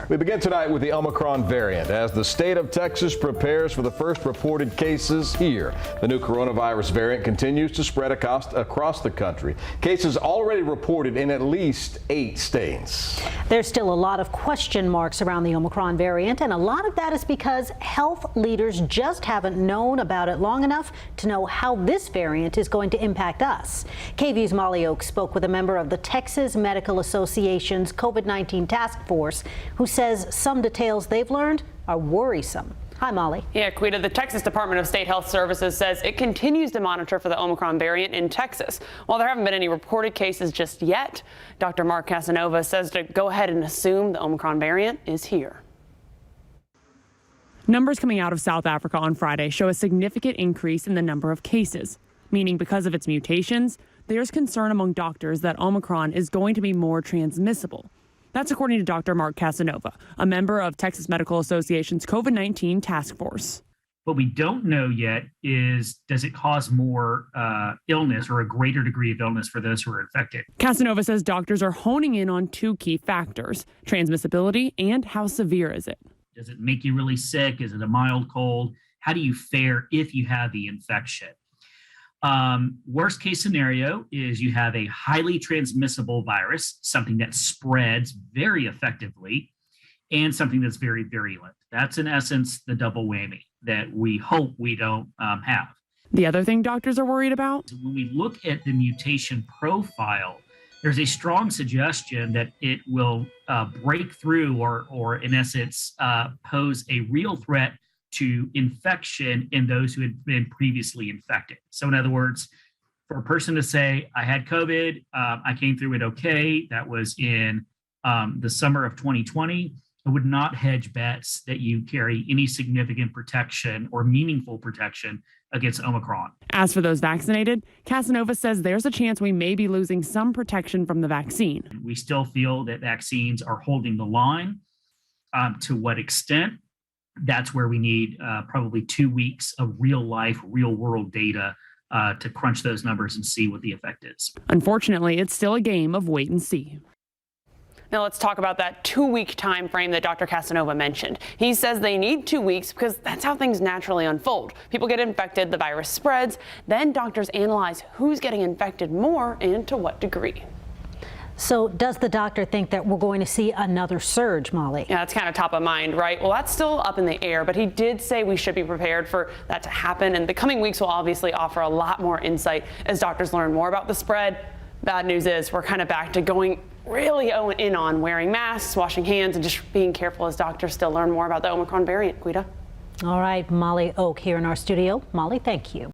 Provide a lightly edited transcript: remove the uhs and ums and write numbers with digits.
We begin tonight with the Omicron variant as the state of Texas prepares for the first reported cases here. The new coronavirus variant continues to spread across the country. Cases already reported in at least 8 states. There's still a lot of question marks around the Omicron variant, and a lot of that is because health leaders just haven't known about it long enough to know how this variant is going to impact us. KVUE's Molly Oak spoke with a member of the Texas Medical Association's COVID-19 task force who says some details they've learned are worrisome. Hi, Molly. Yeah, Quita, the Texas Department of State Health Services says it continues to monitor for the Omicron variant in Texas. While there haven't been any reported cases just yet, Dr. Mark Casanova says to go ahead and assume the Omicron variant is here. Numbers coming out of South Africa on Friday show a significant increase in the number of cases, meaning because of its mutations, there's concern among doctors that Omicron is going to be more transmissible. That's according to Dr. Mark Casanova, a member of Texas Medical Association's COVID-19 task force. What we don't know yet is, does it cause more illness or a greater degree of illness for those who are infected? Casanova says doctors are honing in on 2 key factors: transmissibility and how severe is it. Does it make you really sick? Is it a mild cold? How do you fare if you have the infection? Worst case scenario is you have a highly transmissible virus, something that spreads very effectively, and something that's very virulent. That's in essence the double whammy that we hope we don't have. The other thing doctors are worried about? When we look at the mutation profile, there's a strong suggestion that it will break through or in essence pose a real threat to infection in those who had been previously infected. So in other words, for a person to say, I had COVID, I came through it okay, that was in the summer of 2020, I would not hedge bets that you carry any significant protection or meaningful protection against Omicron. As for those vaccinated, Casanova says there's a chance we may be losing some protection from the vaccine. We still feel that vaccines are holding the line. To what extent? That's where we need probably 2 weeks of real life, real world data to crunch those numbers and see what the effect is. Unfortunately, it's still a game of wait and see. Now let's talk about that 2-week time frame that Dr. Casanova mentioned. He says they need 2 weeks because that's how things naturally unfold. People get infected, the virus spreads, then doctors analyze who's getting infected more and to what degree. So does the doctor think that we're going to see another surge, Molly? Yeah, that's kind of top of mind, right? Well, that's still up in the air, but he did say we should be prepared for that to happen. And the coming weeks will obviously offer a lot more insight as doctors learn more about the spread. Bad news is we're kind of back to going really in on wearing masks, washing hands, and just being careful as doctors still learn more about the Omicron variant. Quita? All right, Molly Oak here in our studio. Molly, thank you.